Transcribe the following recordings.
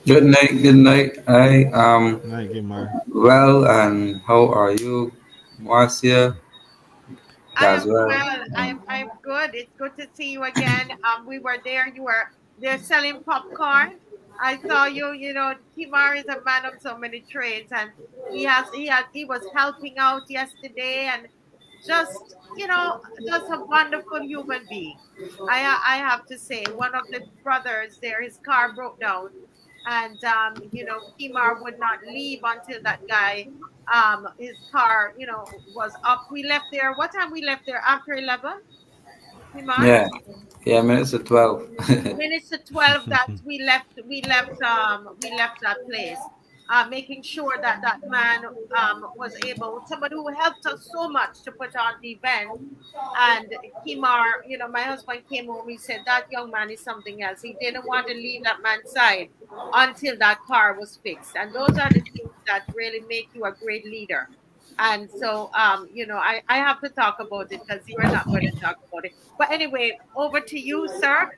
Good night, good night. I am Night, Kemar. well, and how are you, Marcia? I As am well. well. I'm good. It's good to see you again. We were there. You were there selling popcorn. I saw you. You know, Kimar is a man of so many trades, and he was helping out yesterday, and just a wonderful human being. I have to say, one of the brothers there, his car broke down, and Kimar would not leave until that guy his car was up. We left there. What time we left there? After 11, Kimar? Yeah, yeah, minutes of 12. Minutes to 12 that we left that place, making sure that that man was able, somebody who helped us so much to put on the event. And Kimar, my husband came home, he said that young man is something else. He didn't want to leave that man's side until that car was fixed. And those are the things that really make you a great leader. And so I have to talk about it because you are not going to talk about it. But anyway, over to you, sir.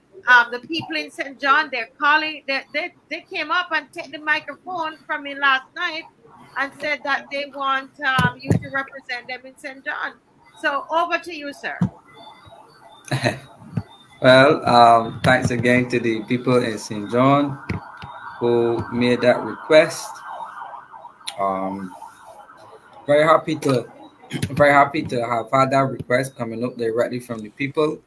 The people in St. John, they're calling, they came up and take the microphone from me last night and said that they want you to represent them in St. John. So over to you, sir. Well, thanks again to the people in St. John who made that request. Um, very happy to, very happy to have had that request coming up directly from the people.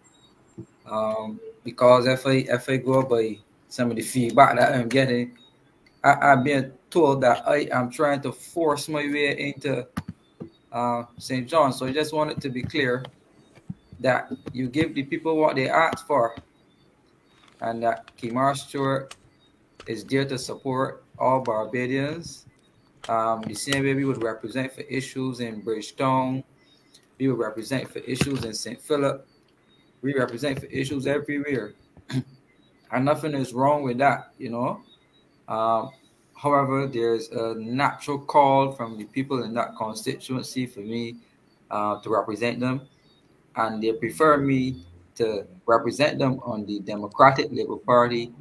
Because if I go by some of the feedback that I'm getting, I've been told that I am trying to force my way into St. John. So I just wanted to be clear that you give the people what they ask for, and that Kemar Stewart is there to support all Barbadians. The same way we would represent for issues in Bridgetown, we would represent for issues in St. Philip, we represent for issues everywhere. And nothing is wrong with that, you know. Um, However, there's a natural call from the people in that constituency for me to represent them, and they prefer me to represent them on the Democratic Labour Party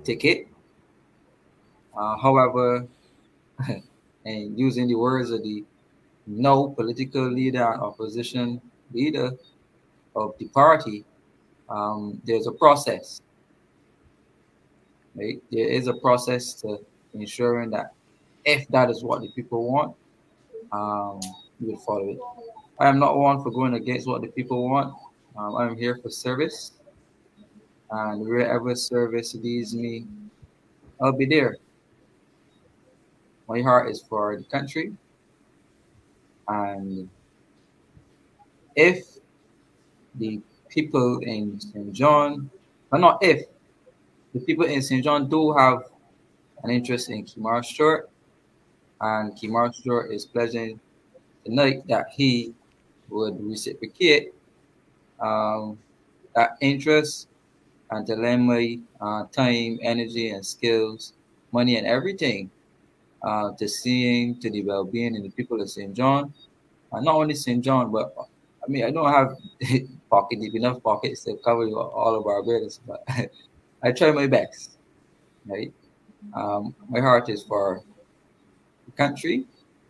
ticket. However, and using the words of the no political leader and opposition leader of the party, there's a process, right? There is a process to ensuring that if that is what the people want, um, we will follow it. I am not one for going against what the people want. I'm here for service, and wherever service leads me, I'll be there. My heart is for the country, and if the people in St. John, but not if, the people in St. John do have an interest in Kemar Stewart, and Kemar Stewart is pledging tonight that he would reciprocate um, that interest and to lend my time, energy, and skills, money, and everything to seeing to the well-being in the people of St. John, and not only St. John, but I mean I don't have pocket deep enough pockets to cover all of Barbados, but I try my best. Right, my heart is for the country,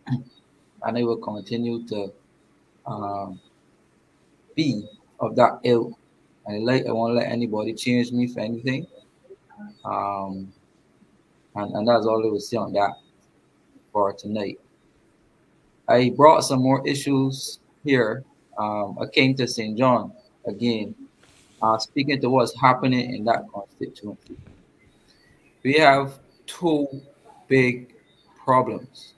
and I will continue to um, be of that ilk. I won't let anybody change me for anything. Um, and that's all I will say on that for tonight. I brought some more issues here. I came to St. John again, speaking to what's happening in that constituency. We have two big problems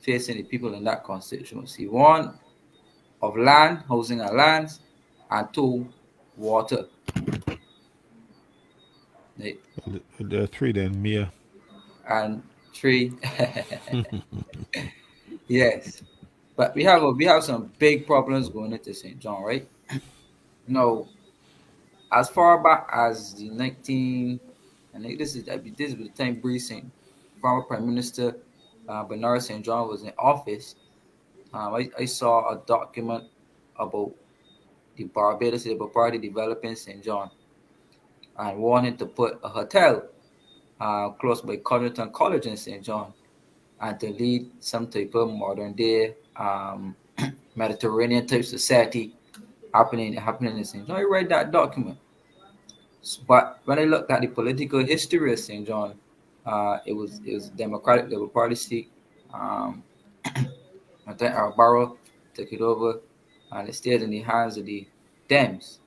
facing the people in that constituency. One, of land, housing and lands, and two, water. Right? There are three then, Mia. And three, yes. But we have some big problems going into St. John, right? Now, as far back as the 19, I think this is the time Breesing, former Prime Minister Bernard St. John was in office. I saw a document about the Barbados Labour Party developing St. John and wanted to put a hotel close by Covington College in St. John, and to lead some type of modern day Mediterranean type society happening in St. John. I read that document. But when I looked at the political history of St. John, it was Democratic Labour Party seat. Um, I think our borough took it over, and it stayed in the hands of the Dems.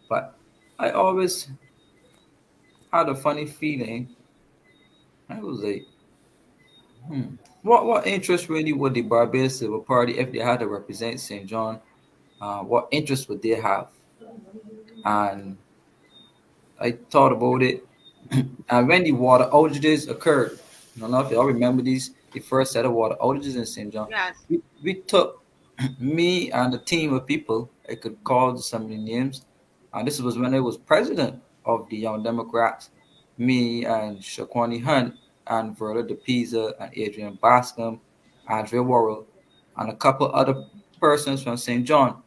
But I always had a funny feeling. I was like, what interest really would the Barbados Labour Party, if they had to represent St. John, what interest would they have? And I thought about it. And when the water outages occurred, I don't know if y'all remember the first set of water outages in St. John. Yes. We took me and a team of people, I could call some of the names, and this was when I was president of the Young Democrats, me and Shaquani Hunt and Verla DePisa and Adrian Bascom, Andrea Worrell, and a couple other persons from St. John.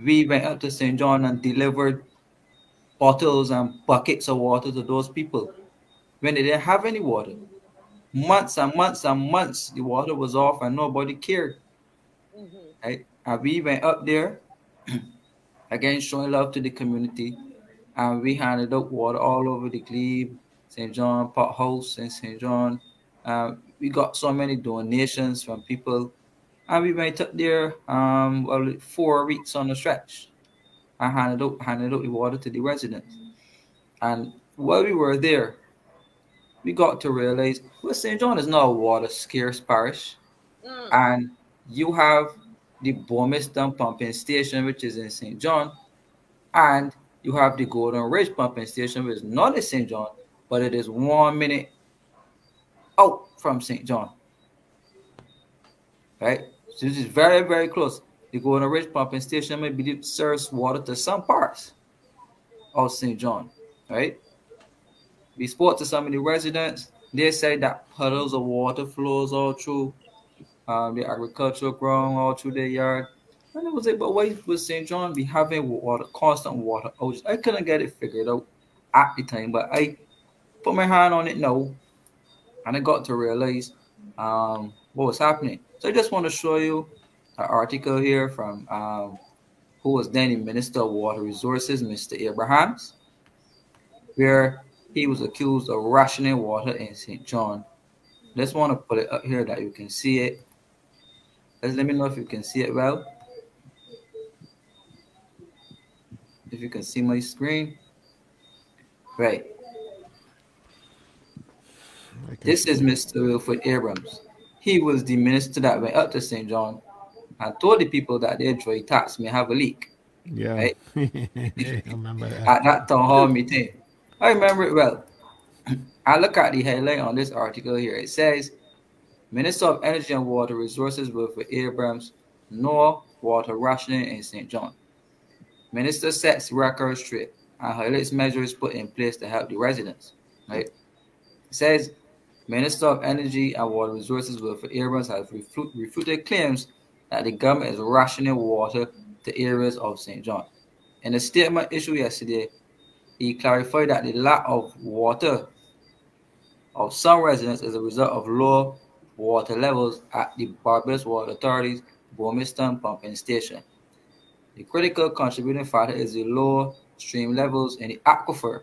We went up to St. John and delivered bottles and buckets of water to those people when they didn't have any water. Months and months and months, the water was off and nobody cared. Right? And we went up there, again, showing love to the community, and we handed out water all over the Glebe, St. John, Pot House, and St. John. We got so many donations from people, and we went up there 4 weeks on the stretch. I handed out the water to the residents. And while we were there, we got to realize, well, St. John is not a water scarce parish. And you have the Bomiston pumping station, which is in St. John, and you have the Golden Ridge pumping station, which is not in St. John, but it is 1 minute out from St. John. Right? So this is very, very close. The Golden Ridge pumping station, I believe, serves water to some parts of St. John. Right? We spoke to some of the residents. They said that puddles of water flows all through the agricultural ground, all through their yard. And it was like, but why would St. John be having water, constant water outages? I couldn't get it figured out at the time, but I put my hand on it now, and I got to realize what was happening. So I just want to show you an article here from who was then the Minister of Water Resources, Mr. Abrahams, where he was accused of rationing water in St. John. Just want to put it up here that you can see it. Let me know if you can see it well. If you can see my screen. Right. This is Mr. Wilfred Abrams. He was the minister that went up to St. John and told the people that their dry taps may have a leak. Yeah. Right? I remember that. At that town hall meeting. I remember it well. I look at the headline on this article here. It says, Minister of Energy and Water Resources Wilfred Abrams, no water rationing in St. John. Minister sets record straight and highlights measures put in place to help the residents. Right? It says, Minister of Energy and Water Resources Wilfred Abrams has refuted claims that the government is rationing water to areas of St. John. In a statement issued yesterday, he clarified that the lack of water of some residents is a result of low water levels at the Barbados Water Authority's Bomiston pumping station. The critical contributing factor is the low stream levels in the aquifer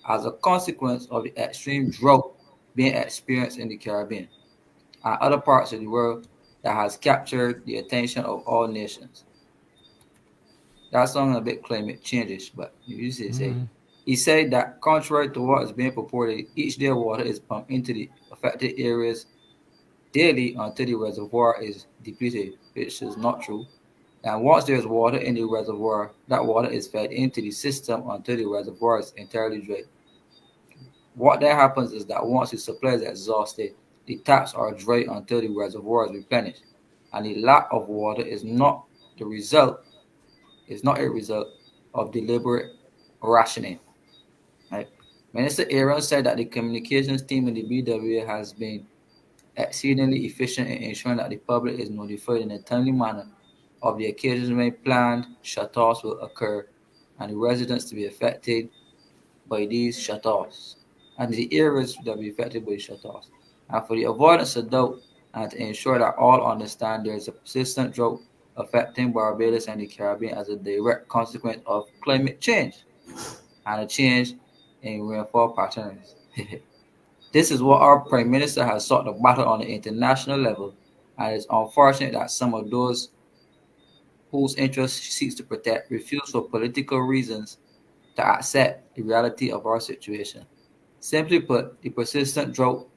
as a consequence of the extreme drought being experienced in the Caribbean and other parts of the world that has captured the attention of all nations. That sounds a bit climate change-ish, but you see it say. He said that contrary to what is being purported, each day water is pumped into the affected areas daily until the reservoir is depleted, which is not true. And once there's water in the reservoir, that water is fed into the system until the reservoir is entirely dry. What then happens is that once the supply is exhausted, the taps are dry until the reservoir is replenished. And the lack of water is not a result of deliberate rationing. Right? Minister Aaron said that the communications team in the BWA has been exceedingly efficient in ensuring that the public is notified in a timely manner of the occasions when planned shutoffs will occur and the residents to be affected by these shutoffs. and the areas that will be affected by shutoffs. And for the avoidance of doubt and to ensure that all understand there is a persistent drought affecting Barbados and the Caribbean as a direct consequence of climate change and a change in rainfall patterns. This is what our Prime Minister has sought to battle on the international level, and it's unfortunate that some of those whose interests she seeks to protect refuse for political reasons to accept the reality of our situation. Simply put, the persistent drought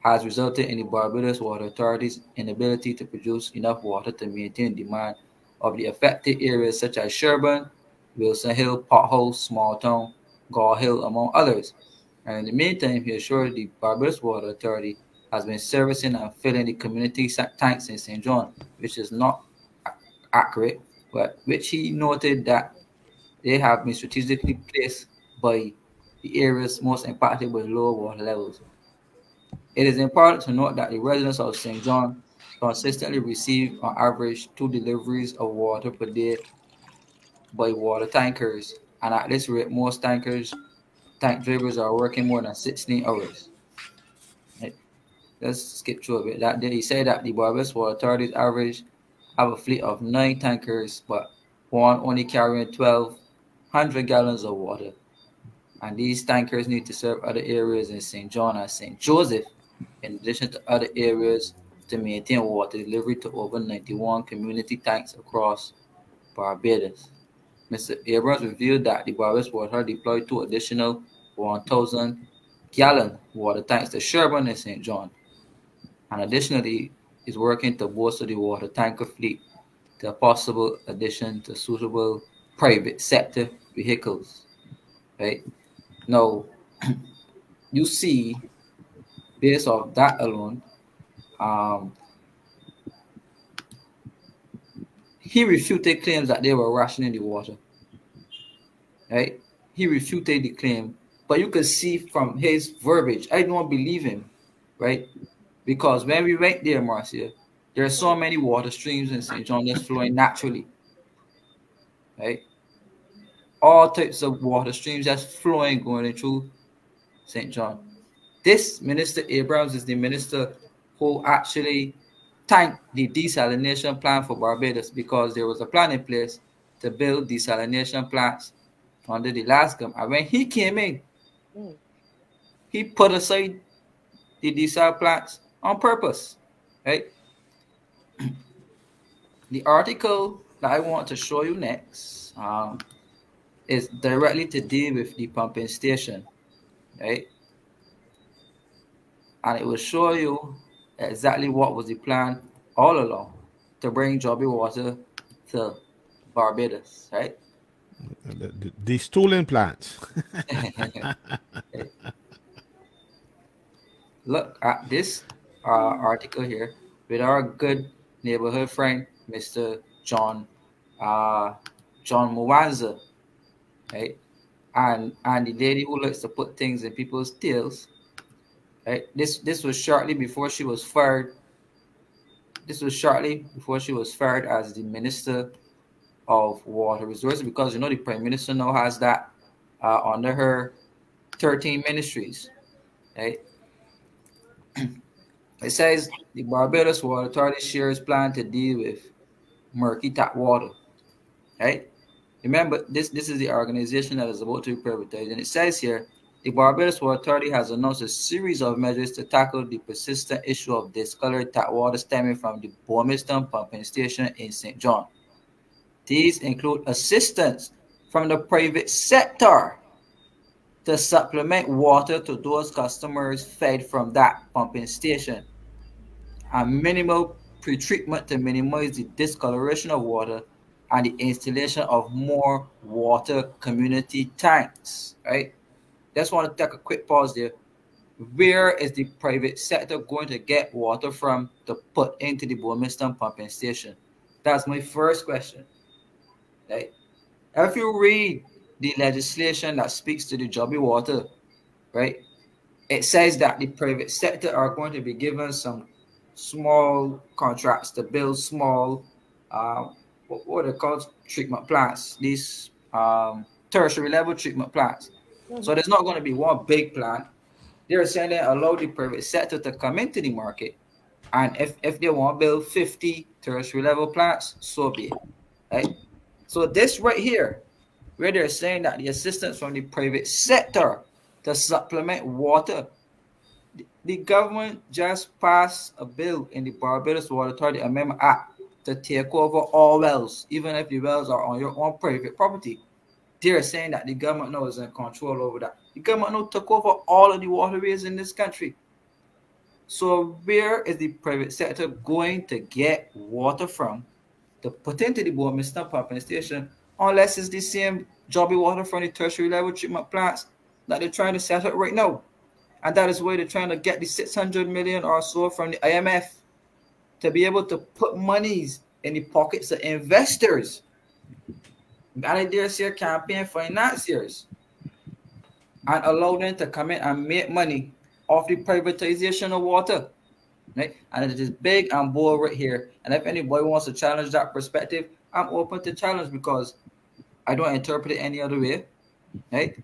has resulted in the Barbados Water Authority's inability to produce enough water to maintain demand of the affected areas such as Sherburne, Wilson Hill, Pothouse, Small Town, Gaw Hill, among others. And in the meantime, he assured the Barbados Water Authority has been servicing and filling the community tanks in St. John, which is not accurate, but which he noted that they have been strategically placed by the areas most impacted by low water levels. It is important to note that the residents of St. John consistently receive on average 2 deliveries of water per day by water tankers, and at this rate, most tank drivers are working more than 16 hours. Right. Let's skip through a bit. That day, he said that the Barbados Water Authority's average have a fleet of 9 tankers, but one only carrying 1,200 gallons of water. And these tankers need to serve other areas in St. John and St. Joseph, in addition to other areas to maintain water delivery to over 91 community tanks across Barbados. Mr. Abrams revealed that the Barbados Water deployed 2 additional 1,000-gallon water tanks to Sherburne and St. John, and additionally is working to bolster the water tanker fleet to a possible addition to suitable private sector vehicles. Right? Now, you see, based off that alone, he refuted claims that they were rationing the water. Right? He refuted the claim, but you can see from his verbiage, I don't believe him, right? Because when we went there, Marcia, there are so many water streams in St. John that's flowing naturally, right? All types of water streams that's flowing going through St. John. This Minister Abrams is the minister who actually tanked the desalination plant for Barbados because there was a plan in place to build desalination plants under the last government. And when he came in, he put aside the desal plants on purpose, right? The article that I want to show you next is directly to deal with the pumping station, right? And it will show you exactly what was the plan all along to bring Joby water to Barbados, right? The stolen plants. Look at this article here with our good neighborhood friend, Mr. John Mwanza, right? And the lady who likes to put things in people's tails, right? This was shortly before she was fired. This was shortly before she was fired as the Minister of Water Resources, because you know the Prime Minister now has that under her 13 ministries, right? It says the Barbados Water Authority shares plan to deal with murky tap water, right? Remember, this is the organization that is about to be privatized, and it says here the Barbados Water Authority has announced a series of measures to tackle the persistent issue of discolored tap water stemming from the Bourmiston pumping station in St. John. These include assistance from the private sector to supplement water to those customers fed from that pumping station, and minimal pretreatment to minimize the discoloration of water, and the installation of more water community tanks, right? Just want to take a quick pause there. Where is the private sector going to get water from to put into the Bourmiston pumping station? That's my first question. Right? If you read the legislation that speaks to the Joby water, right, it says that the private sector are going to be given some small contracts to build small, what are they called, treatment plants, these tertiary level treatment plants. So there's not going to be one big plant. They're saying they allow the private sector to come into the market, and if they want to build 50 tertiary level plants, so be it. Right? So this right here, where they're saying that the assistance from the private sector to supplement water, the government just passed a bill in the Barbados Water Authority Amendment Act to take over all wells, even if the wells are on your own private property. They're saying that the government now is in control over that. The government now took over all of the waterways in this country. So where is the private sector going to get water from to put into the Bournemouth pumping station, unless it's the same jobby water from the tertiary level treatment plants that they're trying to set up right now? And that is why they're trying to get the 600 million or so from the IMF to be able to put monies in the pockets of investors. And there's your campaign financiers and allow them to come in and make money off the privatization of water. Right? And it is big and bold right here. And if anybody wants to challenge that perspective, I'm open to challenge because I don't interpret it any other way. Right?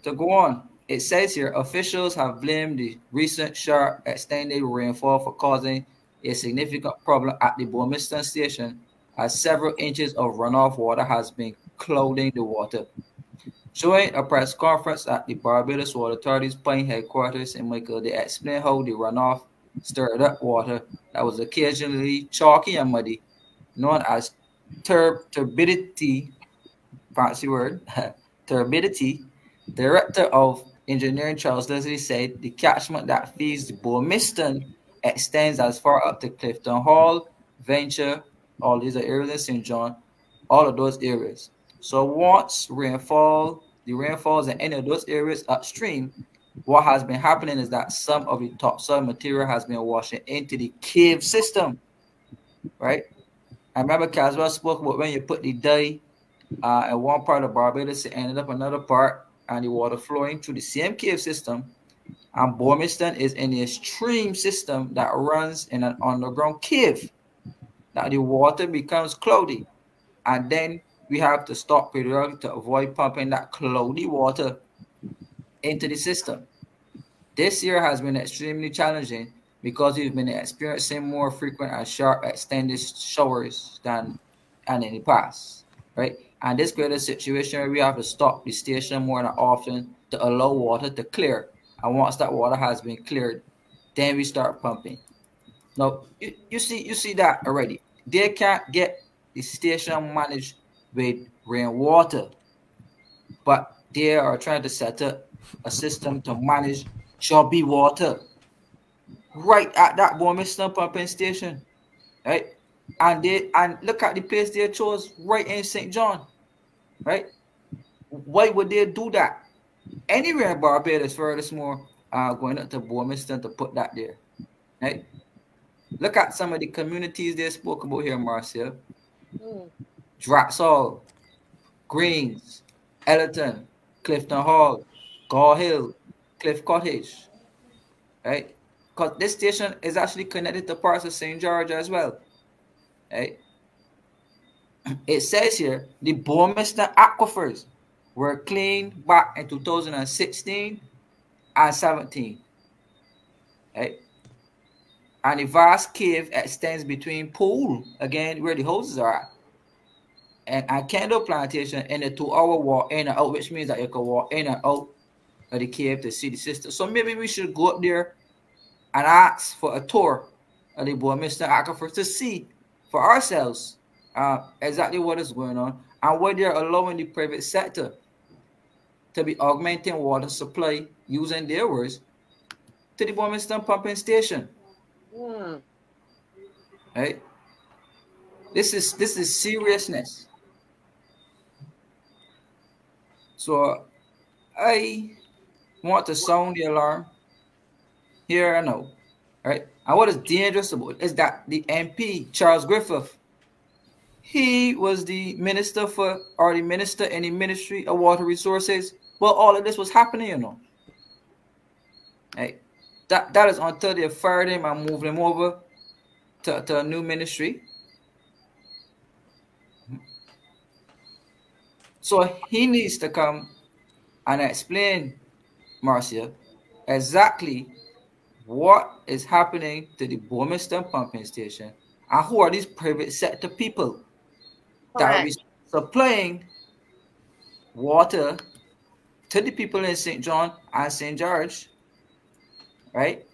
To go on, it says here, officials have blamed the recent sharp extended rainfall for causing a significant problem at the Bournemouth station, as several inches of runoff water has been clouding the water. During a press conference at the Barbados Water Authority's Pine headquarters in Michael, they explained how the runoff stirred up water that was occasionally chalky and muddy, known as turbidity, fancy word, turbidity. Director of Engineering Charles Leslie said the catchment that feeds the Bournemouth extends as far up to Clifton Hall, Venture, all these are areas in St. John, all of those areas. So once the rainfalls in any of those areas upstream, what has been happening is that some of the topsoil material has been washing into the cave system, right? I remember Caswell spoke about when you put the dye in one part of Barbados, it ended up another part, and the water flowing through the same cave system. And Bournemouth is in a stream system that runs in an underground cave. Now the water becomes cloudy, and then we have to stop periodically to avoid pumping that cloudy water into the system. This year has been extremely challenging because we've been experiencing more frequent and sharp extended showers than in the past, right? And this created a situation where we have to stop the station more than often to allow water to clear. And once that water has been cleared, then we start pumping. Now, you see that already. They can't get the station managed with rainwater, but they are trying to set up a system to manage chubby water right at that Bournemouth pumping station, right? And look at the place they chose right in St. John, right? Why would they do that? Anywhere in Barbados, furthermore, going up to Bournemouth to put that there, right? Look at some of the communities they spoke about here, Marcia. Draxall, Greens, Ellerton, Clifton Hall, Gaw Hill, Cliff Cottage, right? Because this station is actually connected to parts of St. George as well, right? It says here, the Bournemouth aquifers were cleaned back in 2016 and 17, right? And the vast cave extends between Pool, again, where the houses are at, and Kendall Plantation in a 2-hour walk in and out, which means that you can walk in and out of the cave to see the system. So maybe we should go up there and ask for a tour of the Bournemouth aquifers to see for ourselves exactly what is going on and why they're allowing the private sector to be augmenting water supply, using their words, to the Bournemouth pumping station. Right? This is seriousness. So I want to sound the alarm here and now. Right? And what is dangerous about it is that the MP, Charles Griffith, he was the minister in the Ministry of Water Resources. Well, all of this was happening, you know. Right? That is until they fired him and moved him over to a new ministry. So he needs to come and explain, Marcia, exactly what is happening to the Bournemouth pumping station and who are these private sector people that will be Correct. supplying water to the people in St. John and St. George, right?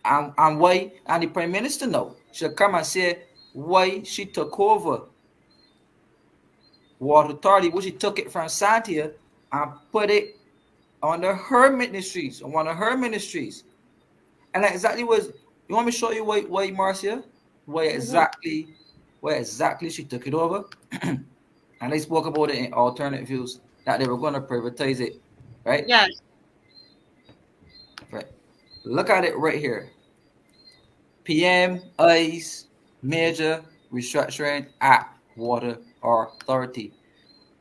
And why, and the Prime Minister now should come and say why she took over Water Authority, which she took it from Santia and put it under her ministries, on one of her ministries. And that exactly was, you want me to show you why Marcia? Why exactly she took it over? And they spoke about it in alternate views that they were going to privatize it, right? Yes. Right. Look at it right here. PMI's major restructuring at Water Authority.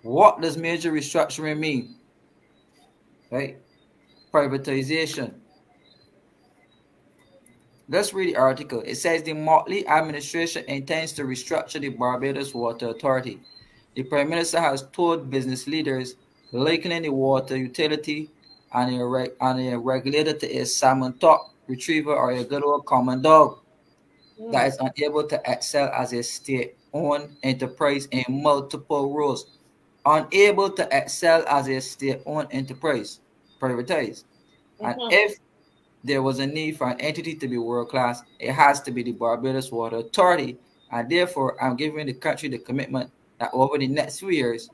What does major restructuring mean? Right? Privatization. Let's read the article. It says the Motley administration intends to restructure the Barbados Water Authority. The Prime Minister has told business leaders likening the water utility and a regulator to a salmon top retriever or a good old common dog that is unable to excel as a state-owned enterprise in multiple roles. Unable to excel as a state-owned enterprise, privatized. And if there was a need for an entity to be world-class, it has to be the Barbados Water Authority. And therefore, I'm giving the country the commitment that over the next few years,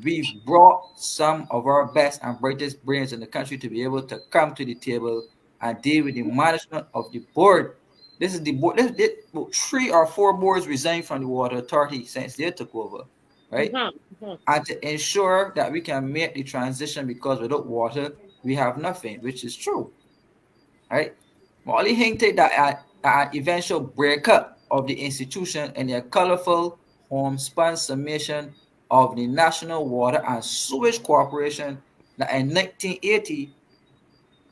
we've brought some of our best and brightest brains in the country to be able to come to the table and deal with the management of the board. This is the board. 3 or 4 boards resigned from the Water Authority since they took over, right? And to ensure that we can make the transition, because without water, we have nothing, which is true, right? Molly hinted that an eventual breakup of the institution in a colorful homespun summation of the National Water and Sewage Corporation that in 1980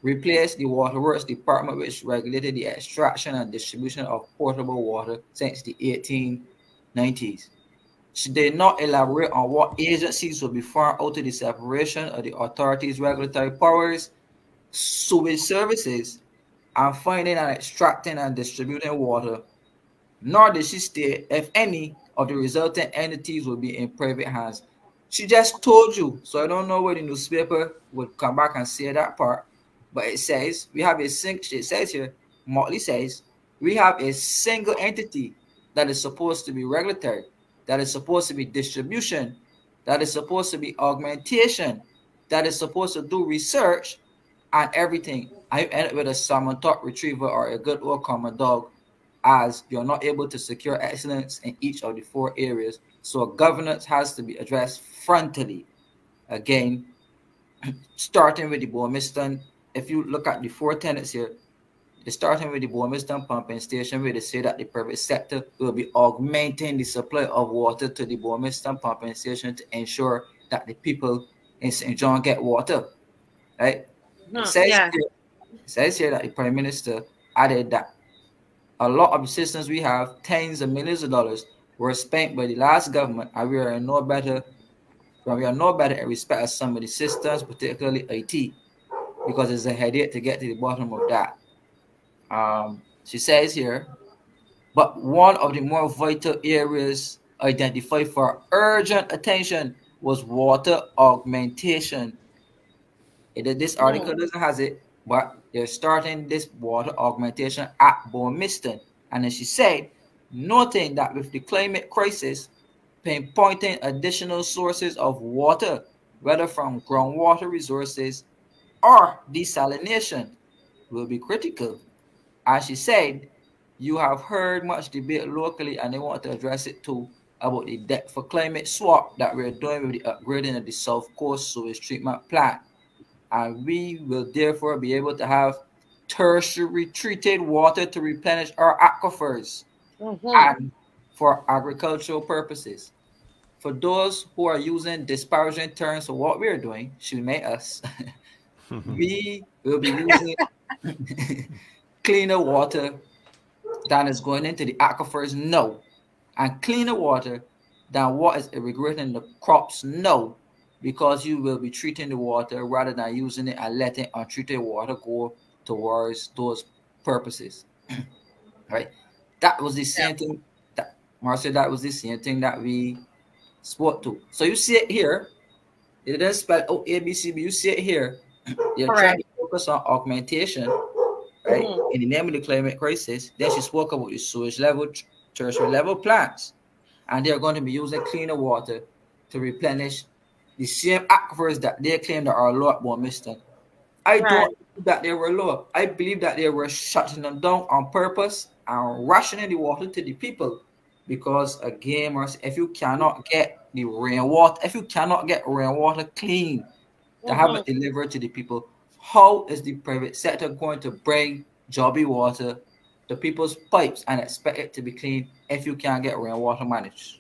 replaced the Waterworks Department, which regulated the extraction and distribution of potable water since the 1890s. She did not elaborate on what agencies will be formed out of the separation of the authority's regulatory powers, sewage services, and finding and extracting and distributing water, nor did she state if any of the resulting entities will be in private hands. She just told you, so I don't know where the newspaper would come back and say that part, but it says we have a it says here, Motley says, we have a single entity that is supposed to be regulatory, that is supposed to be distribution, that is supposed to be augmentation, that is supposed to do research and everything. I end up with a salmon top retriever or a good old common dog, as you're not able to secure excellence in each of the 4 areas. So governance has to be addressed frontally. Again, starting with the Bournemouth. If you look at the 4 tenants here, it's starting with the Bournemouth pumping station, where they say that the private sector will be augmenting the supply of water to the Bournemouth pumping station to ensure that the people in St. John get water. Right? It says here that the Prime Minister added that a lot of the systems we have, tens of millions of dollars, were spent by the last government, and we are no better in respect of some of the systems, particularly IT, because it's a headache to get to the bottom of that. She says here, but one of the more vital areas identified for urgent attention was water augmentation. This article doesn't have it, but they're starting this water augmentation at Bournemouth. And then she said, noting that with the climate crisis, pinpointing additional sources of water, whether from groundwater resources or desalination, will be critical. As she said, you have heard much debate locally, and they want to address it too, about the debt for climate swap that we're doing with the upgrading of the South Coast sewage treatment plant. And we will therefore be able to have tertiary treated water to replenish our aquifers and for agricultural purposes. For those who are using disparaging terms for what we're doing, she may us, we will be using cleaner water than is going into the aquifers, no. And cleaner water than what is irrigating the crops, no. because you will be treating the water rather than using it and letting untreated water go towards those purposes. Right? That was the same thing that Marcia, that was the same thing that we spoke to. So you see it here. It didn't spell out ABC, but you see it here. They're trying to focus on augmentation, right? In the name of the climate crisis. Then she spoke about the sewage level, tertiary level plants. And they're going to be using cleaner water to replenish the same aquifers that they claim that are low at Bournemouth. I don't believe that they were low. I believe that they were shutting them down on purpose and rationing the water to the people. Because again, if you cannot get the rainwater, if you cannot get rainwater clean to have it delivered to the people, how is the private sector going to bring jobby water to people's pipes and expect it to be clean if you can't get rainwater managed?